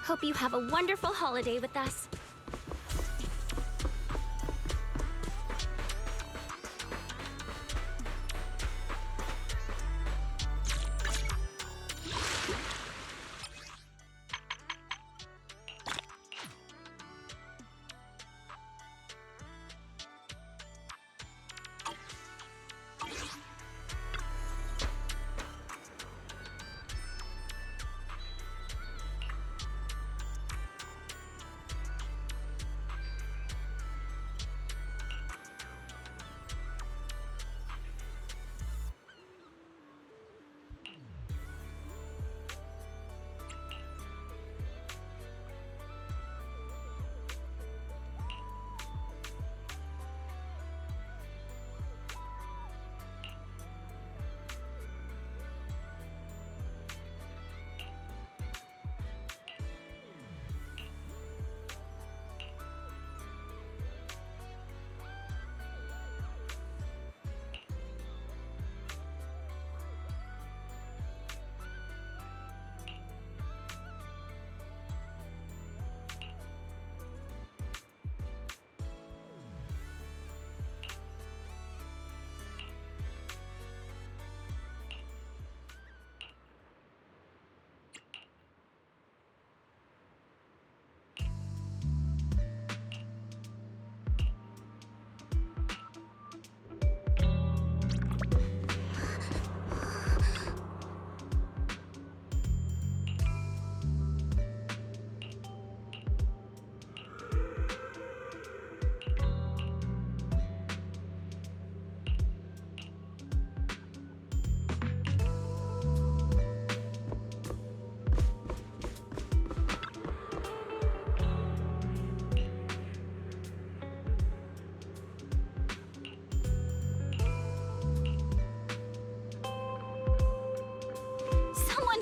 Hope you have a wonderful holiday with us.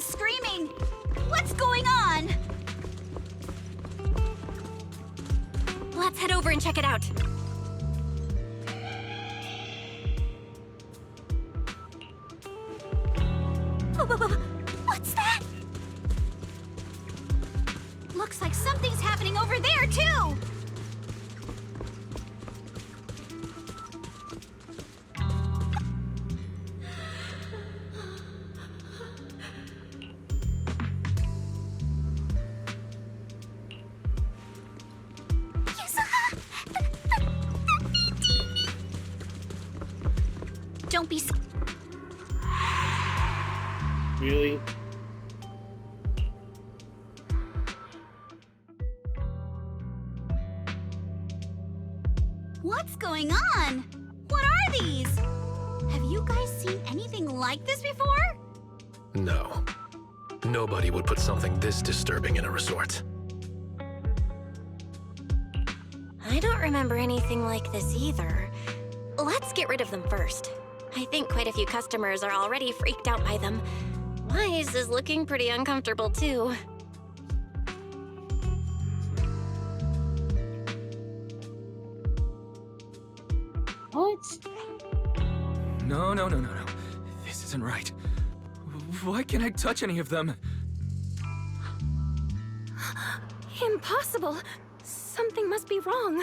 Screaming! What's going on? Let's head over and check it out. What's that? Looks like something's happening over there, too! Don't be Really? What's going on? What are these? Have you guys seen anything like this before? No. Nobody would put something this disturbing in a resort. I don't remember anything like this either. Let's get rid of them first. I think quite a few customers are already freaked out by them. Wise is looking pretty uncomfortable too. What? No. This isn't right. Why can't I touch any of them? Impossible. Something must be wrong.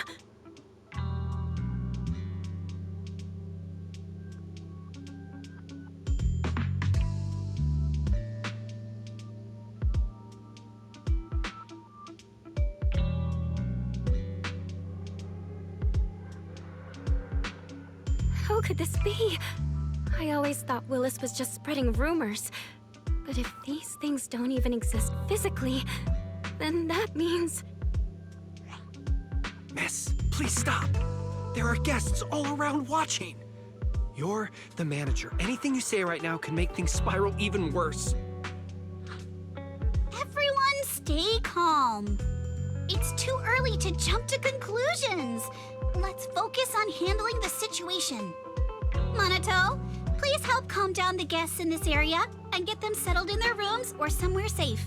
How could this be? I always thought Willis was just spreading rumors. But if these things don't even exist physically, then that means... Miss, please stop. There are guests all around watching. You're the manager. Anything you say right now can make things spiral even worse. Everyone stay calm. It's too early to jump to conclusions. Let's focus on handling the situation. Monato, please help calm down the guests in this area and get them settled in their rooms or somewhere safe.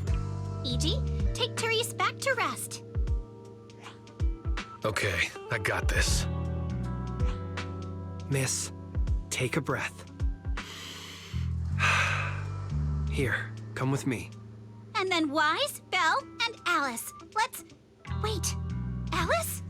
Iji, take Therese back to rest. Okay, I got this. Miss, take a breath. Here, come with me. And then Wise, Belle, and Alice. Let's... Wait, Alice?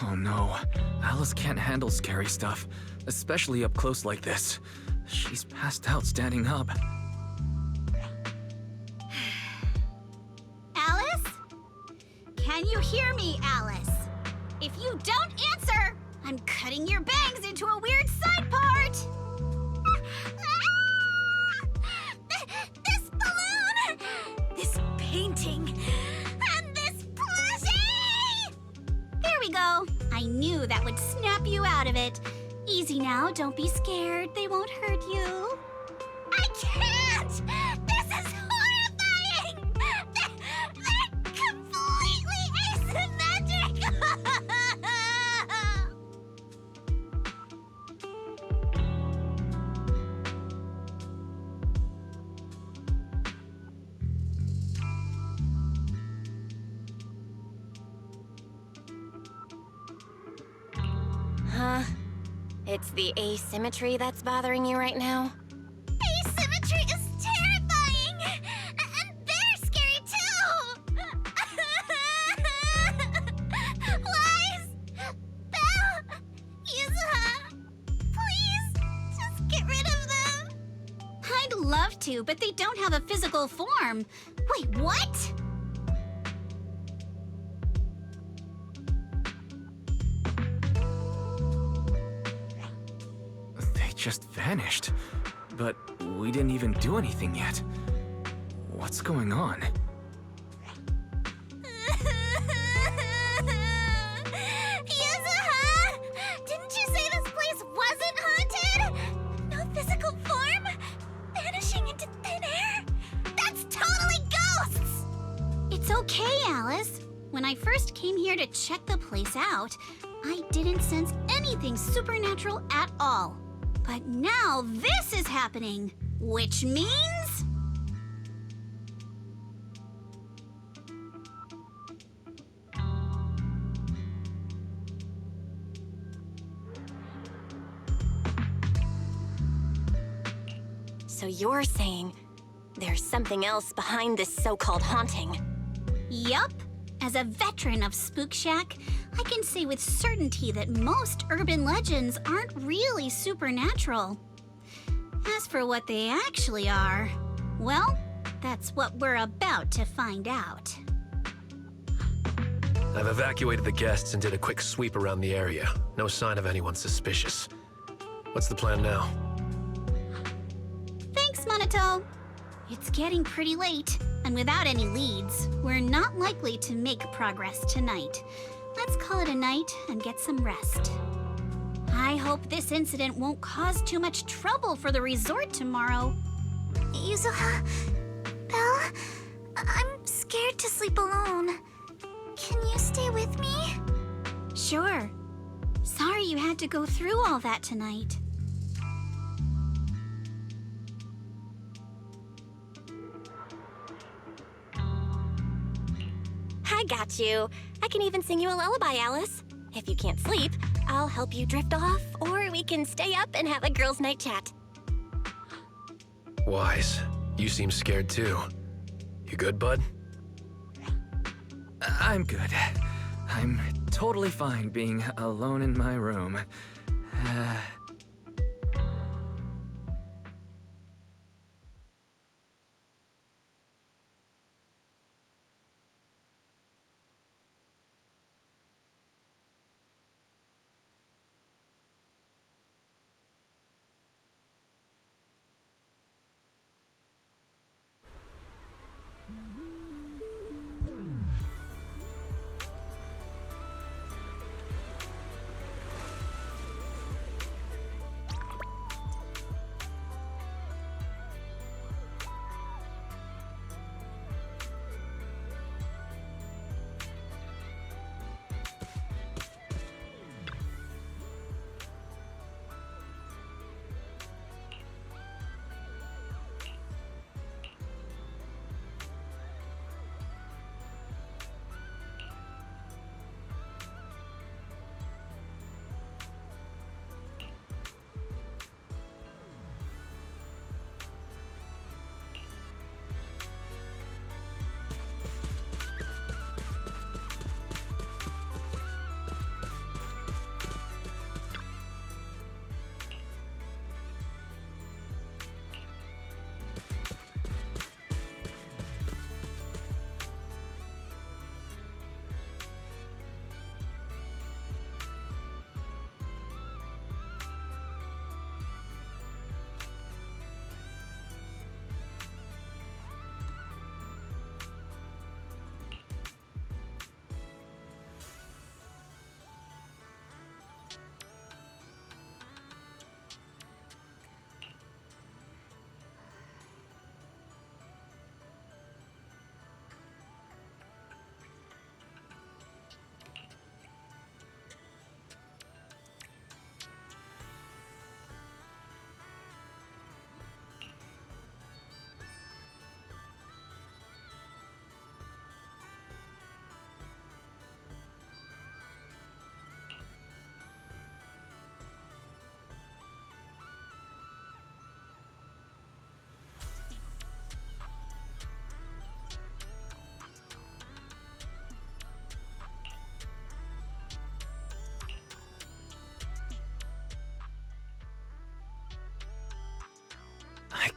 Oh no, Alice can't handle scary stuff, especially up close like this. She's passed out standing up. Alice? Can you hear me, Alice? If you don't answer, I'm cutting your bangs into a weird side part! This balloon! This painting! And this plushie! There we go. I knew that would snap you out of it. Easy now, don't be scared. They won't hurt you. I can't! This is horrifying! They're completely asymmetric! Huh? It's the asymmetry that's bothering you right now? Asymmetry is terrifying! And they're scary too! Wise! Belle! Yuzuha! Please, just get rid of them! I'd love to, but they don't have a physical form. Wait, what? They just vanished. But we didn't even do anything yet. What's going on? Yuzuha! Didn't you say this place wasn't haunted? No physical form? Vanishing into thin air? That's totally ghosts! It's okay, Alice. When I first came here to check the place out, I didn't sense anything supernatural at all. But now this is happening, which means... So you're saying there's something else behind this so-called haunting? Yup. As a veteran of Spook Shack, I can say with certainty that most urban legends aren't really supernatural. As for what they actually are, well, that's what we're about to find out. I've evacuated the guests and did a quick sweep around the area. No sign of anyone suspicious. What's the plan now? Thanks, Monato. It's getting pretty late, and without any leads, we're not likely to make progress tonight. Let's call it a night and get some rest. I hope this incident won't cause too much trouble for the resort tomorrow. Yuzuha, Belle, I'm scared to sleep alone. Can you stay with me? Sure. Sorry you had to go through all that tonight. I got you. I can even sing you a lullaby, Alice. If you can't sleep, I'll help you drift off, or we can stay up and have a girls' night chat. Wise, you seem scared too. You good, bud? I'm good. I'm totally fine being alone in my room.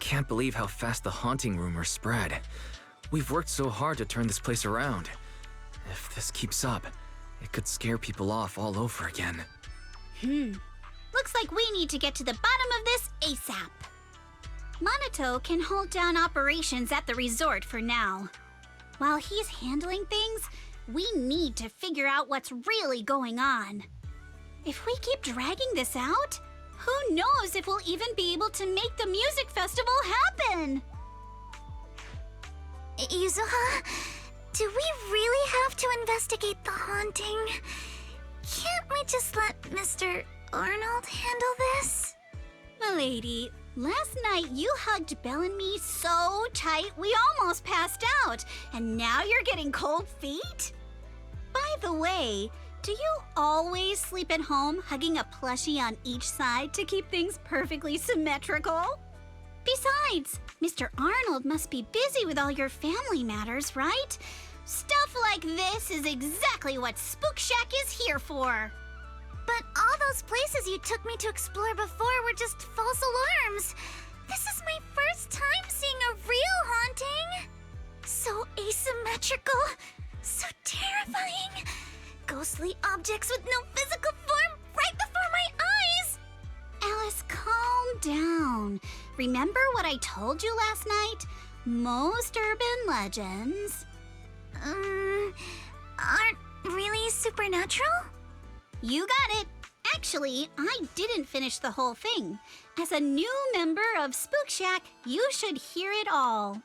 can't believe how fast the haunting rumors spread. We've worked so hard to turn this place around. If this keeps up, it could scare people off all over again. Looks like we need to get to the bottom of this ASAP. Monato can hold down operations at the resort for now. While he's handling things, we need to figure out what's really going on. If we keep dragging this out, who knows if we'll even be able to make the music festival happen? Yuzuha, do we really have to investigate the haunting? Can't we just let Mr. Arnold handle this? Milady, last night you hugged Belle and me so tight we almost passed out, and now you're getting cold feet? By the way, do you always sleep at home hugging a plushie on each side to keep things perfectly symmetrical? Besides, Mr. Arnold must be busy with all your family matters, right? Stuff like this is exactly what Spook Shack is here for. But all those places you took me to explore before were just false alarms. This is my first time seeing a real haunting. So asymmetrical, so terrifying. Ghostly objects with no physical form right before my eyes. Alice, calm down. Remember what I told you last night? Most urban legends Aren't really supernatural? You got it. Actually, I didn't finish the whole thing. As a new member of Spook Shack, you should hear it all.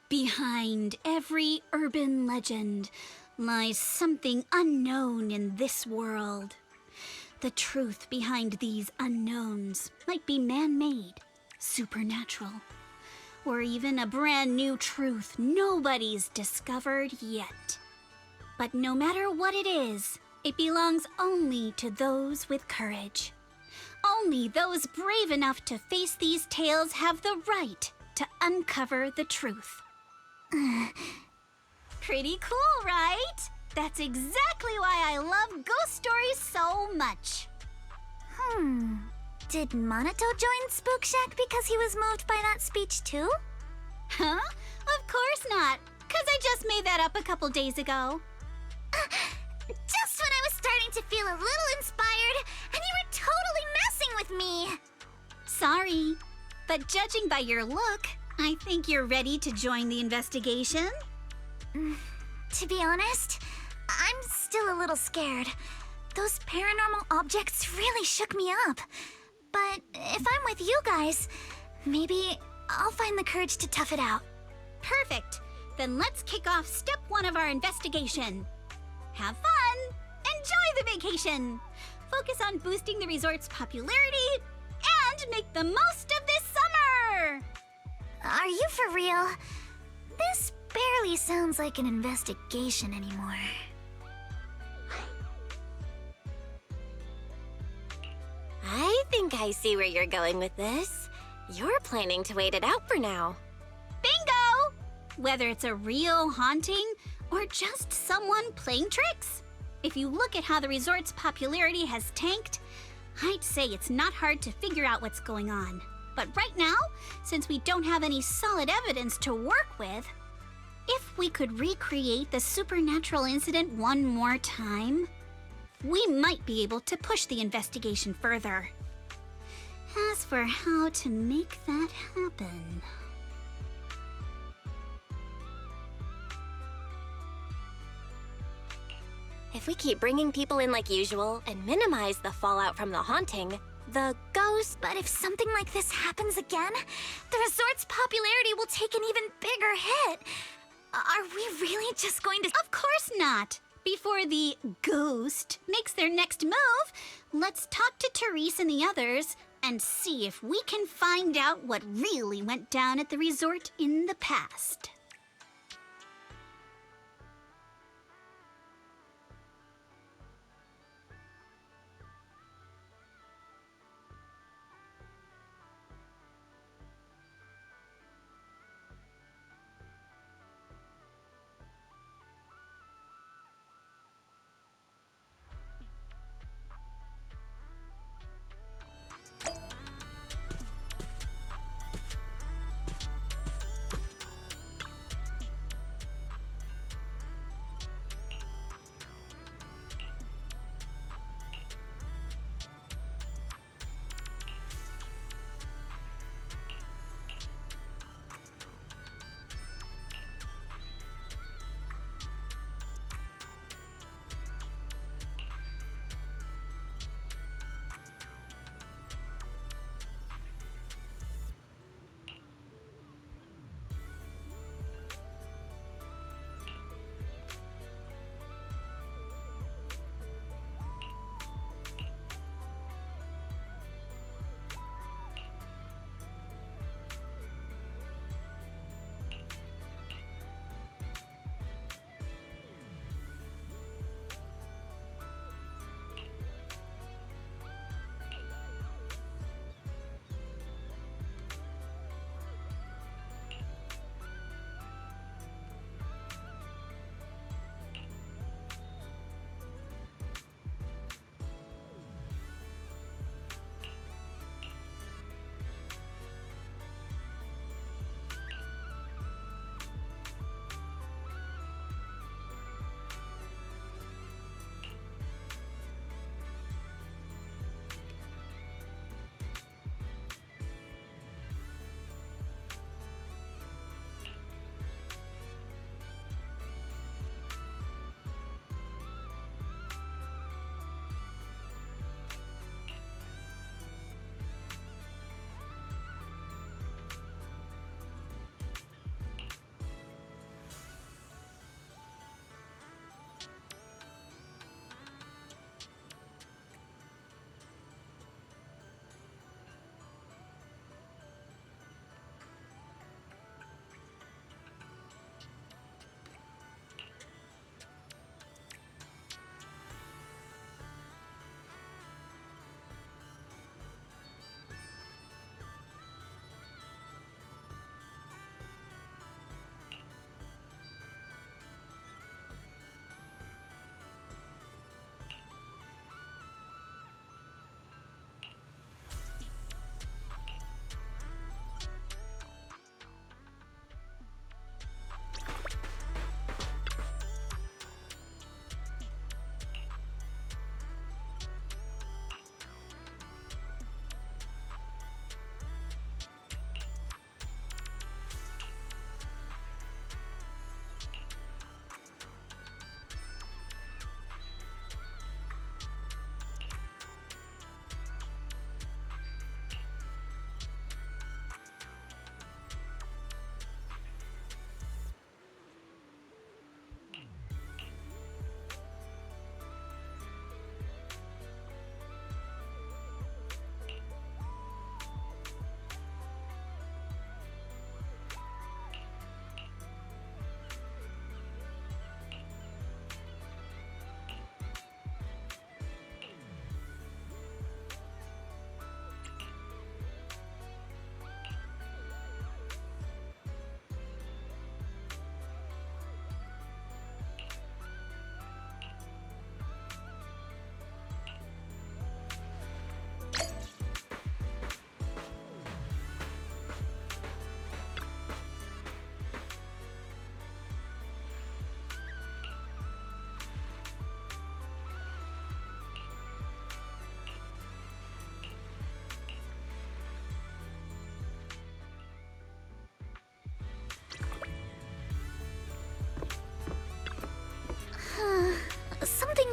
Behind every urban legend lies something unknown in this world. The truth behind these unknowns might be man-made, supernatural, or even a brand new truth nobody's discovered yet. But no matter what it is, it belongs only to those with courage. Only those brave enough to face these tales have the right to uncover the truth. Pretty cool, right? That's exactly why I love ghost stories so much. Did Monato join Spook Shack because he was moved by that speech too? Huh? Of course not, 'cause I just made that up a couple days ago. Just when I was starting to feel a little inspired, and you were totally messing with me. Sorry, but judging by your look, I think you're ready to join the investigation. To be honest, I'm still a little scared. Those paranormal objects really shook me up. But if I'm with you guys, maybe I'll find the courage to tough it out. Perfect. Then let's kick off step 1 of our investigation. Have fun! Enjoy the vacation! Focus on boosting the resort's popularity and make the most of this summer! Are you for real? This barely sounds like an investigation anymore. I think I see where you're going with this. You're planning to wait it out for now. Bingo! Whether it's a real haunting or just someone playing tricks. If you look at how the resort's popularity has tanked, I'd say it's not hard to figure out what's going on. But right now, since we don't have any solid evidence to work with, if we could recreate the supernatural incident one more time, we might be able to push the investigation further. As for how to make that happen... If we keep bringing people in like usual and minimize the fallout from the haunting, the ghost... But if something like this happens again, the resort's popularity will take an even bigger hit. Are we really just going to... Of course not! Before the ghost makes their next move, let's talk to Therese and the others and see if we can find out what really went down at the resort in the past.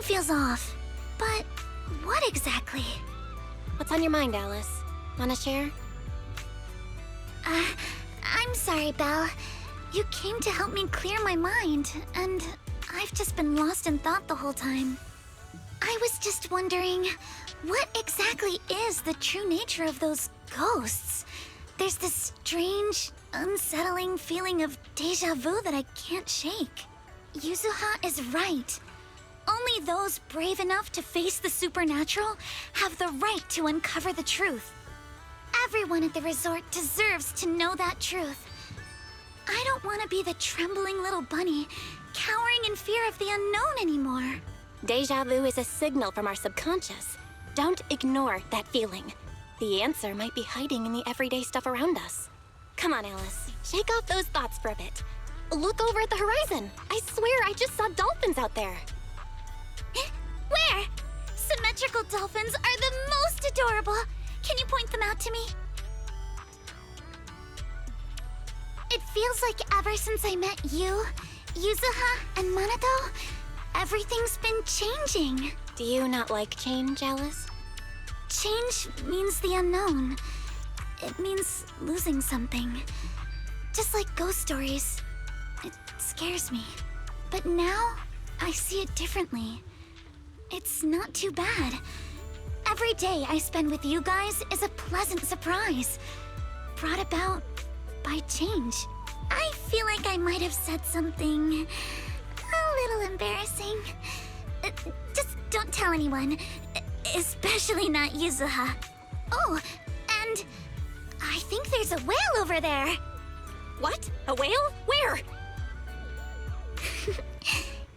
feels off. But what exactly? What's on your mind, Alice? Wanna share? I'm sorry, Belle. You came to help me clear my mind, and I've just been lost in thought the whole time. I was just wondering, what exactly is the true nature of those ghosts? There's this strange, unsettling feeling of déjà vu that I can't shake. Yuzuha is right. Only those brave enough to face the supernatural have the right to uncover the truth. Everyone at the resort deserves to know that truth. I don't want to be the trembling little bunny, cowering in fear of the unknown anymore. Deja vu is a signal from our subconscious. Don't ignore that feeling. The answer might be hiding in the everyday stuff around us. Come on, Alice. Shake off those thoughts for a bit. Look over at the horizon. I swear I just saw dolphins out there. Where? Symmetrical dolphins are the most adorable. Can you point them out to me? It feels like ever since I met you, Yuzuha, and Manato, everything's been changing. Do you not like change, Alice? Change means the unknown. It means losing something. Just like ghost stories. It scares me. But now, I see it differently. It's not too bad. Every day I spend with you guys is a pleasant surprise, brought about by change. I feel like I might have said something a little embarrassing. Just don't tell anyone, especially not Yuzuha. Oh, and I think there's a whale over there. What? A whale? Where?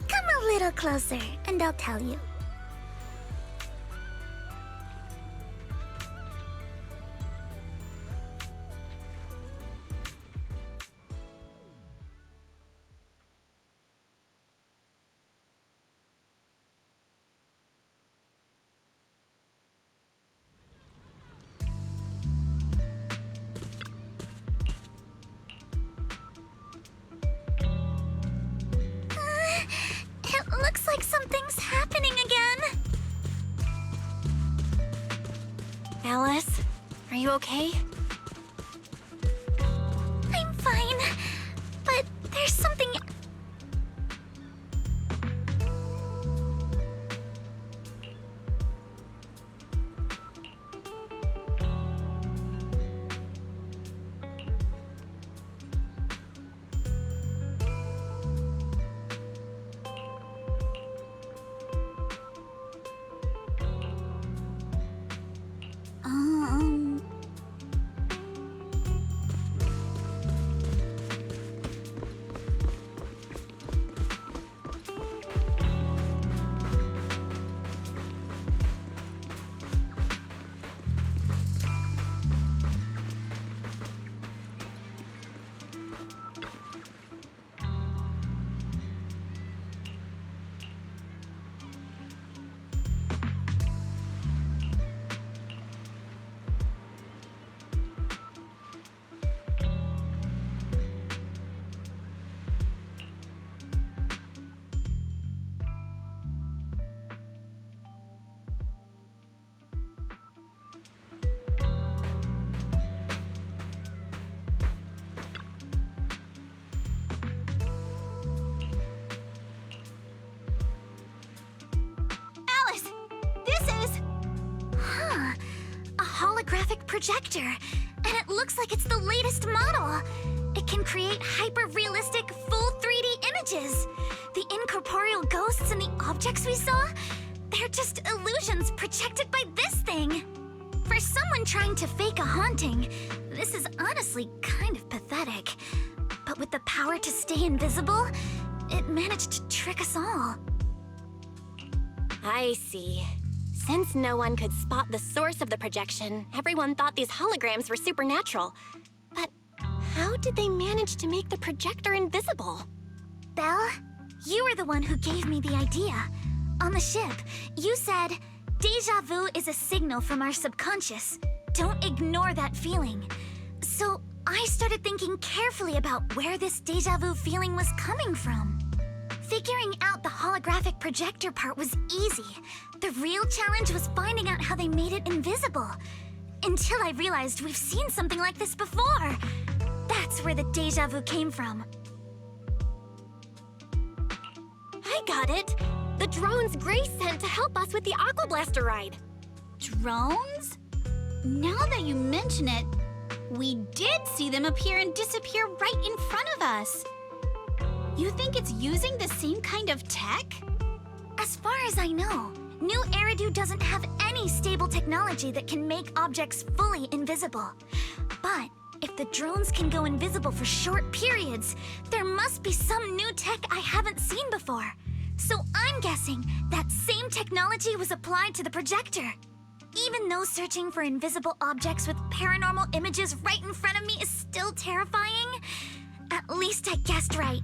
Come a little closer, and I'll tell you. It looks like something's happening again. Alice, are you okay? I'm fine, but there's something. Um. Alice, this is. Huh. A holographic projector. And it looks like it's the latest model. It can create hyper-realistic, full 3D images. The incorporeal ghosts and the objects we saw, they're just illusions projected by this thing. For someone trying to fake a haunting, this is honestly kind of pathetic. But with the power to stay invisible, it managed to trick us all. I see. Since no one could spot the source of the projection, everyone thought these holograms were supernatural. But how did they manage to make the projector invisible? Belle, you were the one who gave me the idea. On the ship, you said, "Deja vu is a signal from our subconscious. Don't ignore that feeling." So I started thinking carefully about where this deja vu feeling was coming from. Figuring out the holographic projector part was easy. The real challenge was finding out how they made it invisible. Until I realized we've seen something like this before. That's where the deja vu came from. I got it! The drones Grace sent to help us with the Aqua Blaster ride. Drones? Now that you mention it, we did see them appear and disappear right in front of us. You think it's using the same kind of tech? As far as I know, New Eridu doesn't have any stable technology that can make objects fully invisible. But if the drones can go invisible for short periods, there must be some new tech I haven't seen before. So I'm guessing that same technology was applied to the projector. Even though searching for invisible objects with paranormal images right in front of me is still terrifying, at least I guessed right.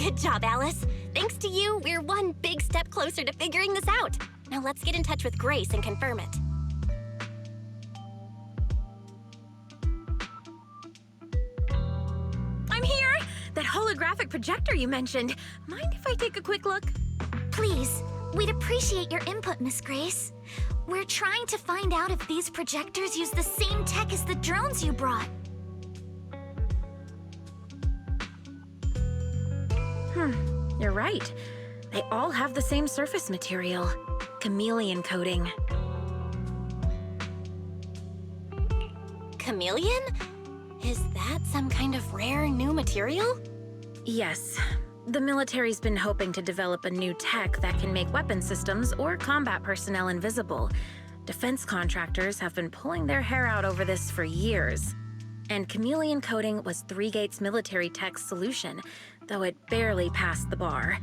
Good job, Alice. Thanks to you, we're one big step closer to figuring this out. Now let's get in touch with Grace and confirm it. I'm here! That holographic projector you mentioned. Mind if I take a quick look? Please, we'd appreciate your input, Miss Grace. We're trying to find out if these projectors use the same tech as the drones you brought. You're right. They all have the same surface material. Chameleon coating. Chameleon? Is that some kind of rare new material? Yes. The military's been hoping to develop a new tech that can make weapon systems or combat personnel invisible. Defense contractors have been pulling their hair out over this for years. And chameleon coating was Three Gates military tech's solution, though it barely passed the bar.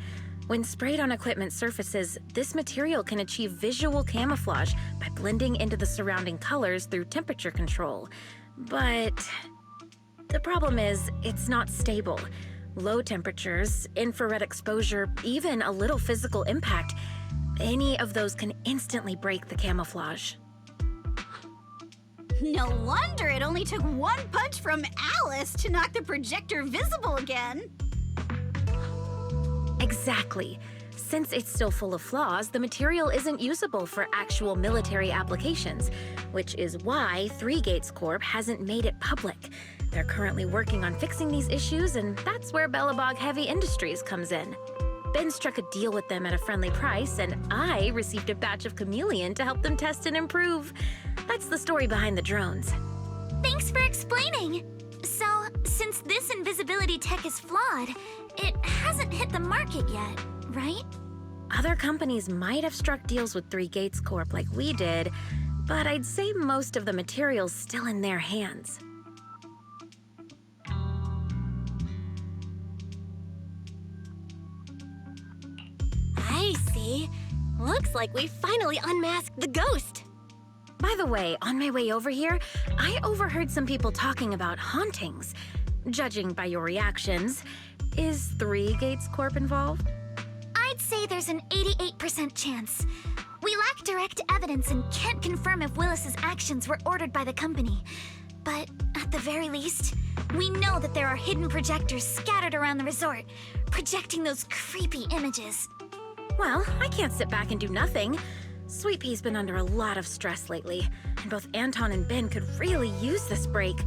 When sprayed on equipment surfaces, this material can achieve visual camouflage by blending into the surrounding colors through temperature control. But the problem is, it's not stable. Low temperatures, infrared exposure, even a little physical impact, any of those can instantly break the camouflage. No wonder it only took one punch from Alice to knock the projector visible again. Exactly. Since it's still full of flaws, the material isn't usable for actual military applications, which is why Three Gates Corp hasn't made it public. They're currently working on fixing these issues, and that's where Bellabog Heavy Industries comes in. Ben struck a deal with them at a friendly price, and I received a batch of chameleon to help them test and improve. That's the story behind the drones. Thanks for explaining. So, since this invisibility tech is flawed, it hasn't hit the market yet, right? Other companies might have struck deals with Three Gates Corp like we did, but I'd say most of the material's still in their hands. I see. Looks like we finally unmasked the ghost. By the way, on my way over here, I overheard some people talking about hauntings. Judging by your reactions, is Three Gates Corp involved? I'd say there's an 88% chance. We lack direct evidence and can't confirm if Willis's actions were ordered by the company. But at the very least, we know that there are hidden projectors scattered around the resort, projecting those creepy images. Well, I can't sit back and do nothing. Sweet Pea's been under a lot of stress lately, and both Anton and Ben could really use this break.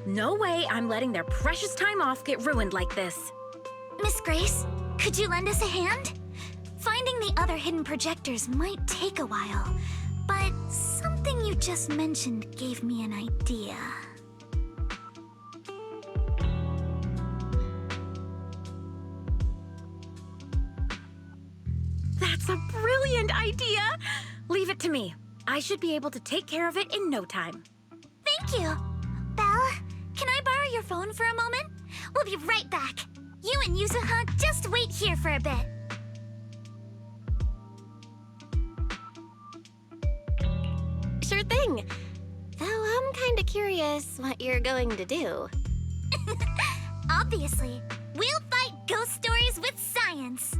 No way I'm letting their precious time off get ruined like this. Miss Grace, could you lend us a hand? Finding the other hidden projectors might take a while, but something you just mentioned gave me an idea. That's a brilliant idea! Leave it to me. I should be able to take care of it in no time. Thank you. Belle, can I borrow your phone for a moment? We'll be right back. You and Yuzuha just wait here for a bit. Sure thing. Though I'm kinda curious what you're going to do. Obviously, we'll fight ghost stories with science.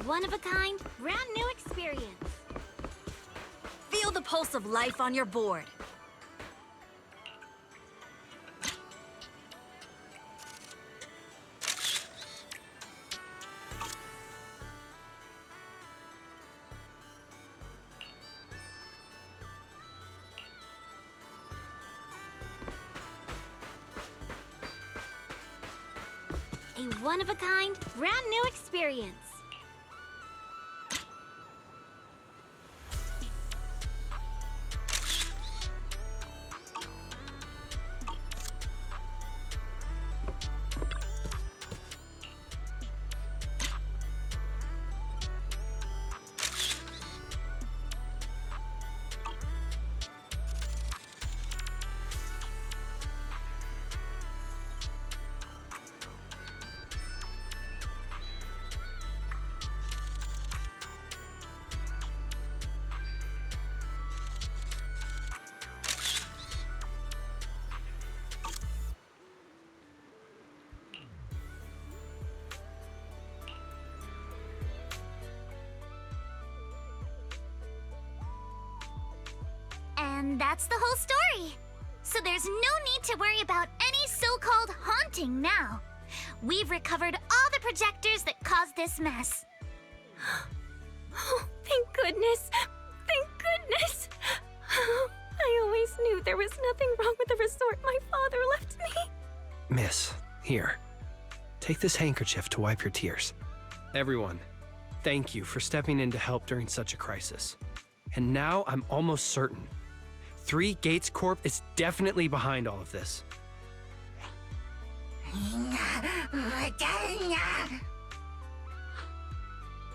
one-of-a-kind, brand new experience. Feel the pulse of life on your board. A one-of-a-kind, brand new experience. And that's the whole story. So there's no need to worry about any so-called haunting now. We've recovered all the projectors that caused this mess. Oh, thank goodness. Thank goodness. I always knew there was nothing wrong with the resort my father left me. Miss, here. Take this handkerchief to wipe your tears. Everyone, thank you for stepping in to help during such a crisis. And now I'm almost certain. 3 Gates Corp is definitely behind all of this.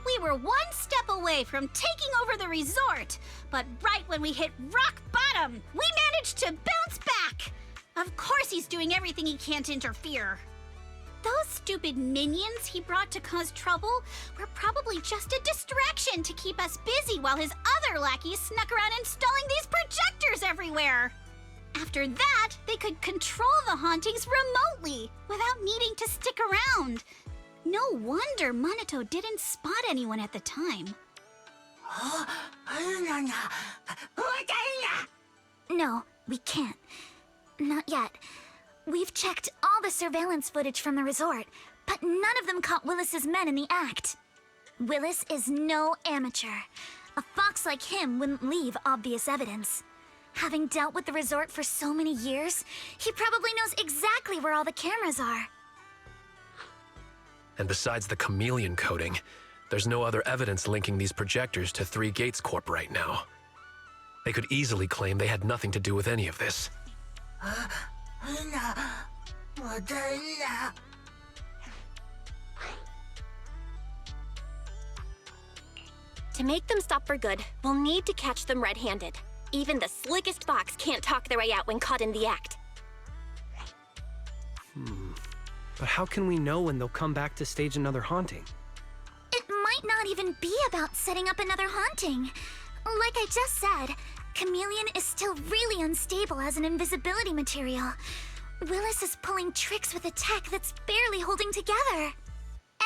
We were one step away from taking over the resort, but right when we hit rock bottom, we managed to bounce back. Of course he's doing everything he can to interfere. Those stupid minions he brought to cause trouble were probably just a distraction to keep us busy while his other lackeys snuck around installing these projectors everywhere. After that, they could control the hauntings remotely without needing to stick around. No wonder Minato didn't spot anyone at the time. No, we can't. Not yet. We've checked all the surveillance footage from the resort, but none of them caught Willis's men in the act. Willis is no amateur. A fox like him wouldn't leave obvious evidence. Having dealt with the resort for so many years, he probably knows exactly where all the cameras are. And besides the chameleon coating, there's no other evidence linking these projectors to 3 Gates Corp right now. They could easily claim they had nothing to do with any of this. To make them stop for good, we'll need to catch them red-handed. Even the slickest fox can't talk their way out when caught in the act. But how can we know when they'll come back to stage another haunting? It might not even be about setting up another haunting. Like I just said, Chameleon is still really unstable as an invisibility material. Willis is pulling tricks with a tech that's barely holding together.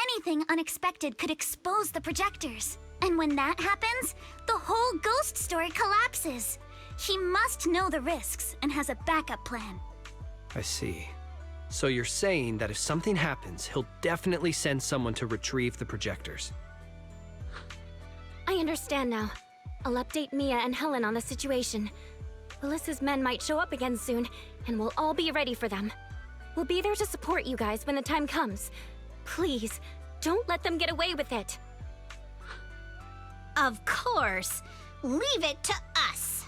Anything unexpected could expose the projectors. And when that happens, the whole ghost story collapses. He must know the risks and has a backup plan. I see. So you're saying that if something happens, he'll definitely send someone to retrieve the projectors. I understand now. I'll update Mia and Helen on the situation. Willis's men might show up again soon, and we'll all be ready for them. We'll be there to support you guys when the time comes. Please, don't let them get away with it. Of course. Leave it to us.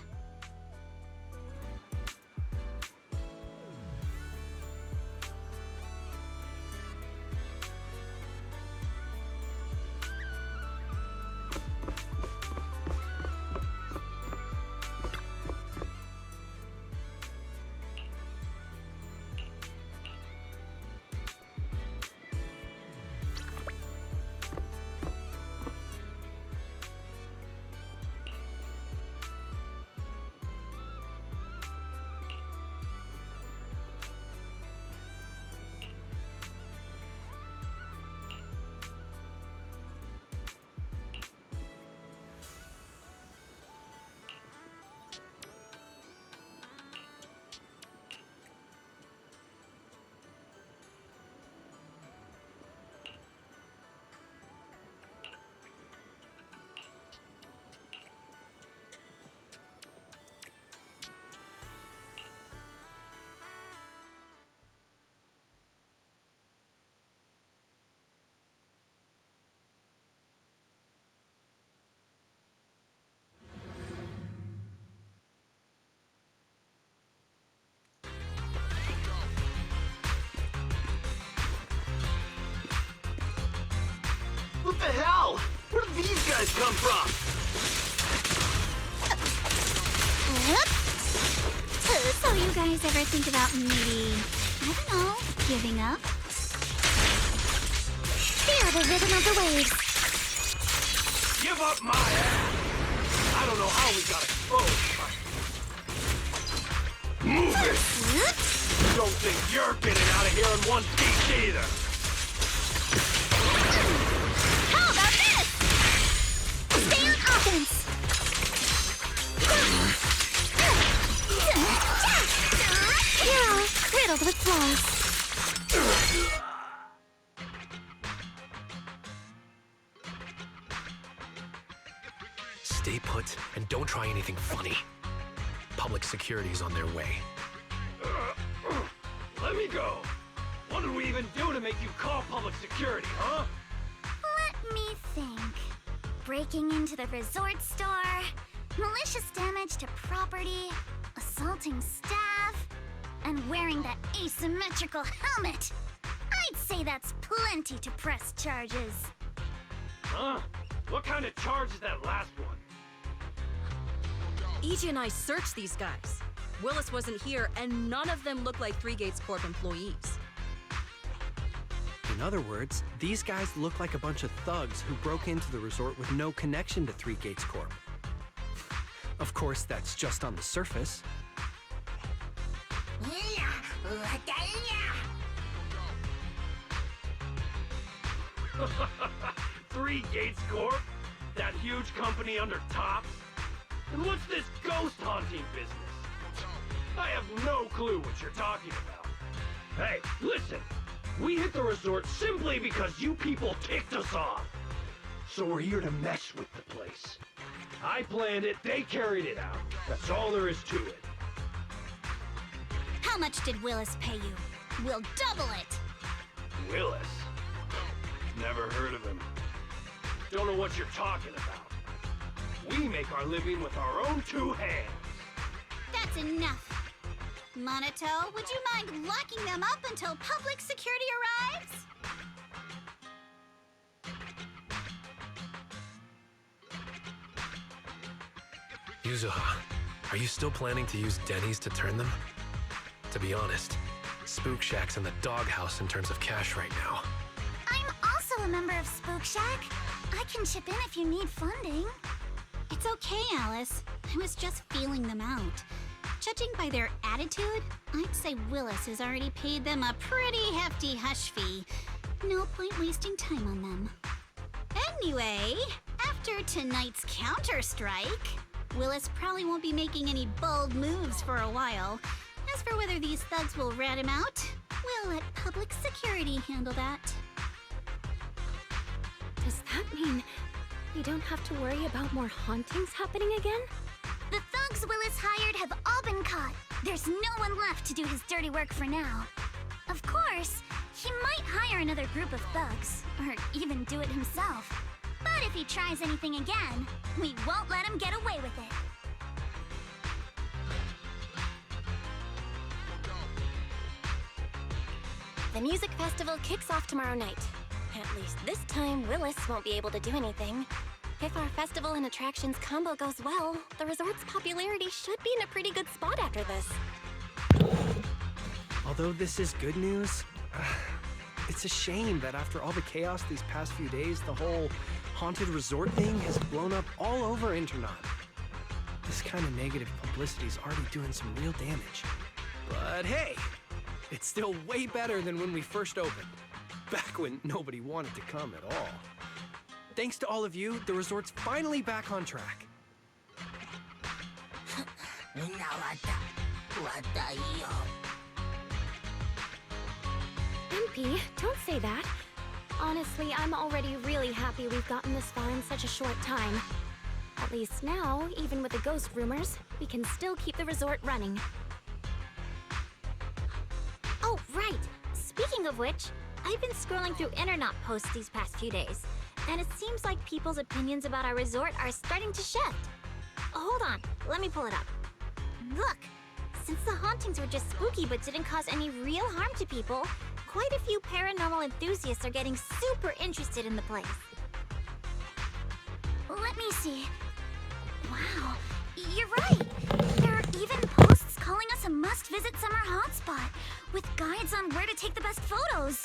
hell? Where did these guys come from? So you guys ever think about maybe, I don't know, giving up? Feel the rhythm of the waves. Give up my ass! I don't know how we got exposed, but... Move it! Don't think you're getting out of here in one piece either! How about this? Stay on offense. You're all riddled with flaws. Stay put and don't try anything funny. Public security's on their way. Let me go! What did we even do to make you call public security, huh? Let me think. Breaking into the resort store, malicious damage to property, assaulting staff, and wearing that asymmetrical helmet. I'd say that's plenty to press charges. Huh? What kind of charge is that last one? EJ and I searched these guys. Willis wasn't here, and none of them look like Three Gates Corp employees. In other words, these guys look like a bunch of thugs who broke into the resort with no connection to Three Gates Corp. Of course, that's just on the surface. Three Gates Corp? That huge company under Tops? And what's this ghost haunting business? I have no clue what you're talking about. Hey, listen! We hit the resort simply because you people ticked us off. So we're here to mess with the place. I planned it, they carried it out. That's all there is to it. How much did Willis pay you? We'll double it! Willis? Never heard of him. Don't know what you're talking about. We make our living with our own two hands. That's enough. Monato, would you mind locking them up until public security arrives? Yuzuha, are you still planning to use Denny's to turn them? To be honest, Spook Shack's in the doghouse in terms of cash right now. I'm also a member of Spook Shack. I can chip in if you need funding. It's okay, Alice. I was just feeling them out. Judging by their attitude, I'd say Willis has already paid them a pretty hefty hush fee. No point wasting time on them. Anyway, after tonight's counter-strike, Willis probably won't be making any bold moves for a while. As for whether these thugs will rat him out, we'll let public security handle that. Does that mean we don't have to worry about more hauntings happening again? The thugs Willis hired have all been caught. There's no one left to do his dirty work for now. Of course, he might hire another group of thugs, or even do it himself. But if he tries anything again, we won't let him get away with it. The music festival kicks off tomorrow night. At least this time, Willis won't be able to do anything. If our festival and attractions combo goes well, the resort's popularity should be in a pretty good spot after this. Although this is good news, it's a shame that after all the chaos these past few days, the whole haunted resort thing has blown up all over Internet. This kind of negative publicity is already doing some real damage. But hey, it's still way better than when we first opened, back when nobody wanted to come at all. Thanks to all of you, the resort's finally back on track. MP, don't say that. Honestly, I'm already really happy we've gotten this far in such a short time. At least now, even with the ghost rumors, we can still keep the resort running. Oh, right. Speaking of which, I've been scrolling through internet posts these past few days, and it seems like people's opinions about our resort are starting to shift. Hold on, let me pull it up. Look, since the hauntings were just spooky but didn't cause any real harm to people, quite a few paranormal enthusiasts are getting super interested in the place. Let me see. Wow, you're right. There are even posts calling us a must-visit summer hotspot, with guides on where to take the best photos.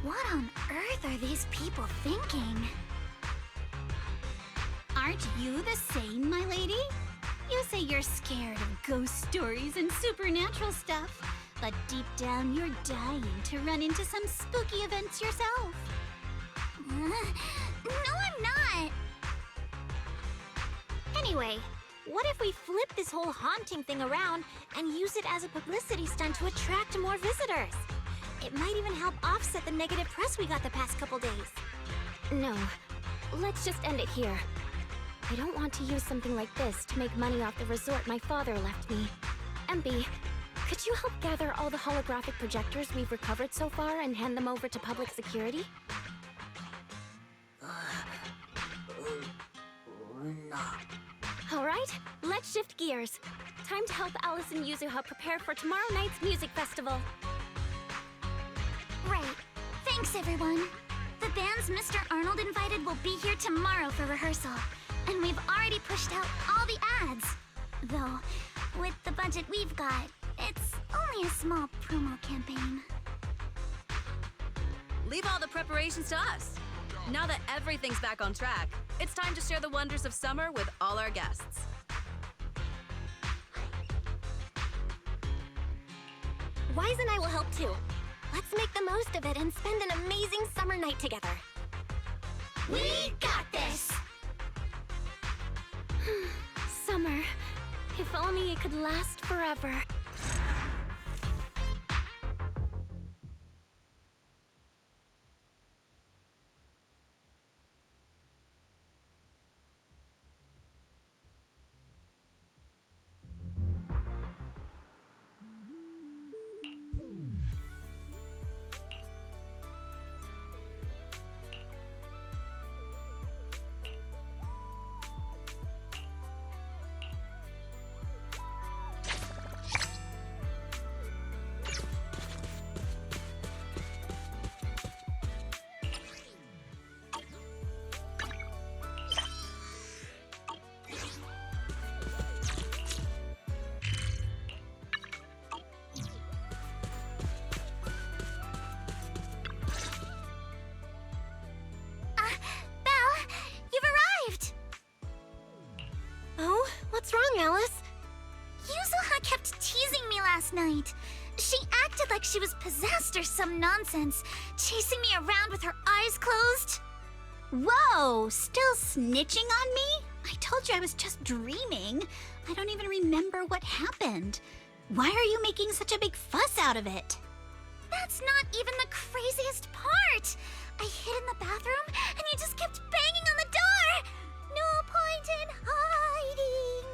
What on earth are these people thinking? Aren't you the same, my lady? You say you're scared of ghost stories and supernatural stuff, but deep down you're dying to run into some spooky events yourself. No, I'm not. Anyway, what if we flip this whole haunting thing around and use it as a publicity stunt to attract more visitors? It might even help offset the negative press we got the past couple days. No, let's just end it here. I don't want to use something like this to make money off the resort my father left me. MP, could you help gather all the holographic projectors we've recovered so far and hand them over to public security? Alright, let's shift gears. Time to help Alice and Yuzuha prepare for tomorrow night's music festival. Right. Thanks, everyone. The bands Mr. Arnold invited will be here tomorrow for rehearsal. And we've already pushed out all the ads. Though, with the budget we've got, it's only a small promo campaign. Leave all the preparations to us. Now that everything's back on track, it's time to share the wonders of summer with all our guests. Wise and I will help too. Let's make the most of it and spend an amazing summer night together. We got this! Summer. If only it could last forever. What's wrong, Alice? Yuzuha kept teasing me last night. She acted like she was possessed or some nonsense, chasing me around with her eyes closed. Whoa! Still snitching on me? I told you I was just dreaming. I don't even remember what happened. Why are you making such a big fuss out of it? That's not even the craziest part. I hid in the bathroom and you just kept banging on the door. No point in hiding.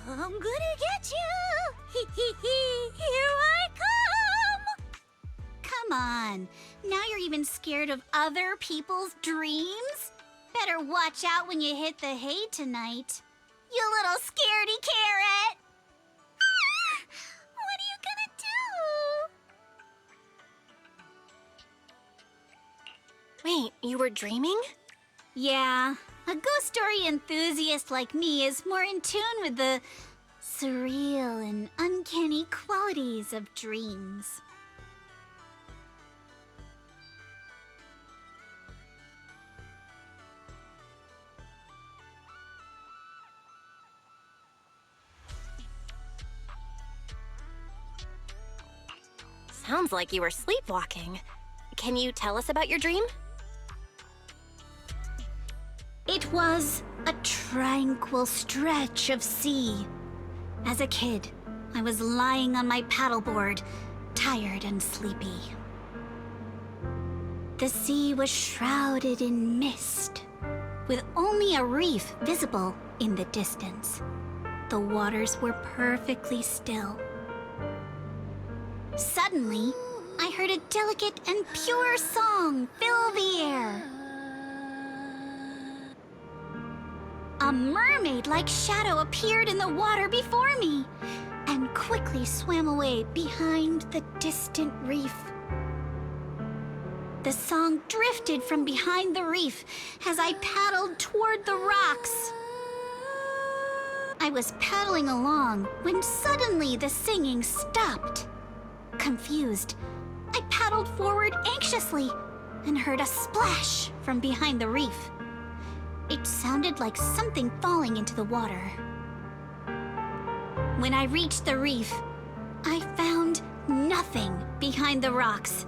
I'm gonna get you. Hee hee hee. Here I come. Come on. Now you're even scared of other people's dreams? Better watch out when you hit the hay tonight. You little scaredy carrot. What are you gonna do? Wait, you were dreaming? Yeah, a ghost story enthusiast like me is more in tune with the surreal and uncanny qualities of dreams. Sounds like you were sleepwalking. Can you tell us about your dream? It was a tranquil stretch of sea. As a kid, I was lying on my paddleboard, tired and sleepy. The sea was shrouded in mist, with only a reef visible in the distance. The waters were perfectly still. Suddenly, I heard a delicate and pure song fill the air. A mermaid-like shadow appeared in the water before me and quickly swam away behind the distant reef. The song drifted from behind the reef as I paddled toward the rocks. I was paddling along when suddenly the singing stopped. Confused, I paddled forward anxiously and heard a splash from behind the reef. It sounded like something falling into the water. When I reached the reef, I found nothing behind the rocks,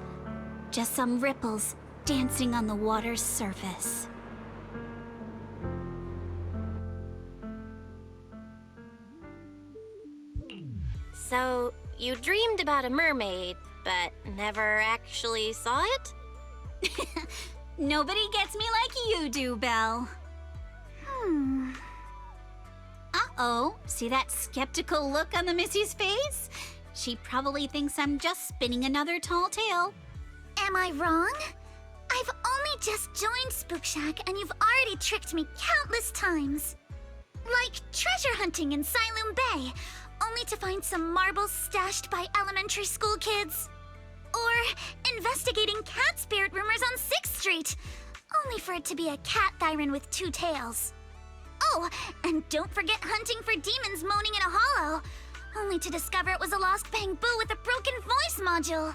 just some ripples dancing on the water's surface. So, you dreamed about a mermaid, but never actually saw it? Nobody gets me like you do, Belle. Uh-oh, see that skeptical look on the Missy's face? She probably thinks I'm just spinning another tall tale. Am I wrong? I've only just joined Spook Shack and you've already tricked me countless times. Like treasure hunting in Siloam Bay, only to find some marbles stashed by elementary school kids. Or investigating cat spirit rumors on 6th Street, only for it to be a cat Thyron with 2 tails. Oh, and don't forget hunting for demons moaning in a hollow, only to discover it was a lost bamboo with a broken voice module.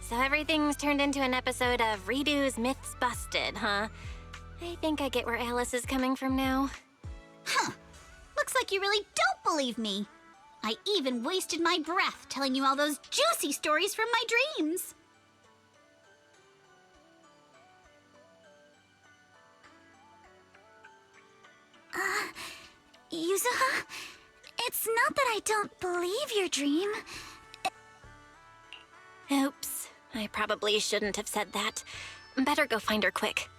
So everything's turned into an episode of Redo's Myths Busted, huh? I think I get where Alice is coming from now. Huh. Looks like you really don't believe me. I even wasted my breath telling you all those juicy stories from my dreams. Yuzuha? It's not that I don't believe your dream. Oops. I probably shouldn't have said that. Better go find her quick.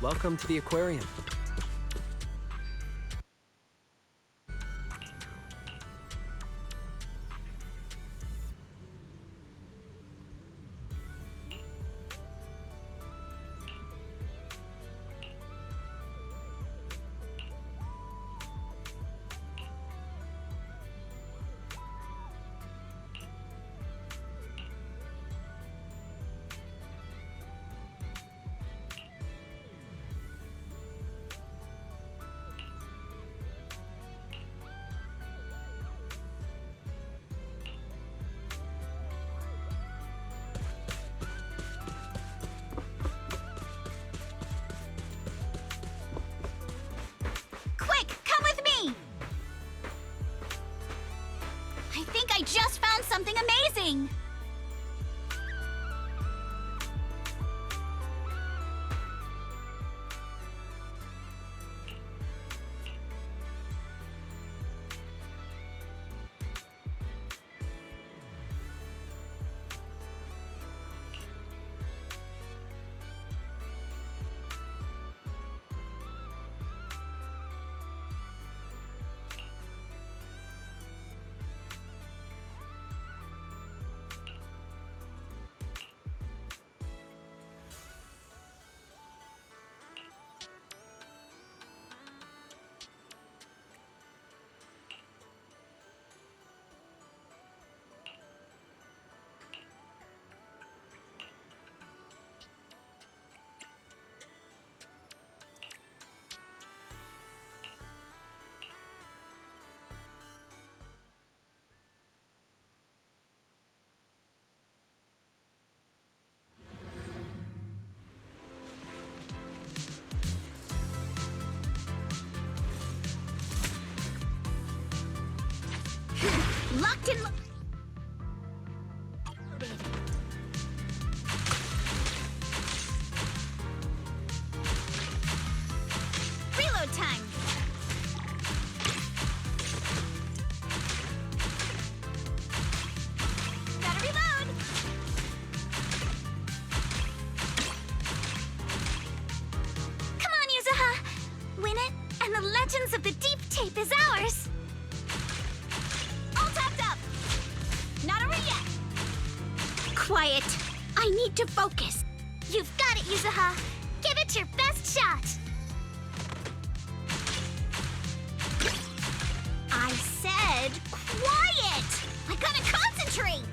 Welcome to the aquarium. I just found something amazing! Locked and reload time. Gotta reload. Come on, Yuzuha! Win it, and the Legends of the Deep tape is ours! All tapped up. Not over yet. Quiet. I need to focus. You've got it, Yuzuha! Give it your best shot! I said quiet. I gotta concentrate.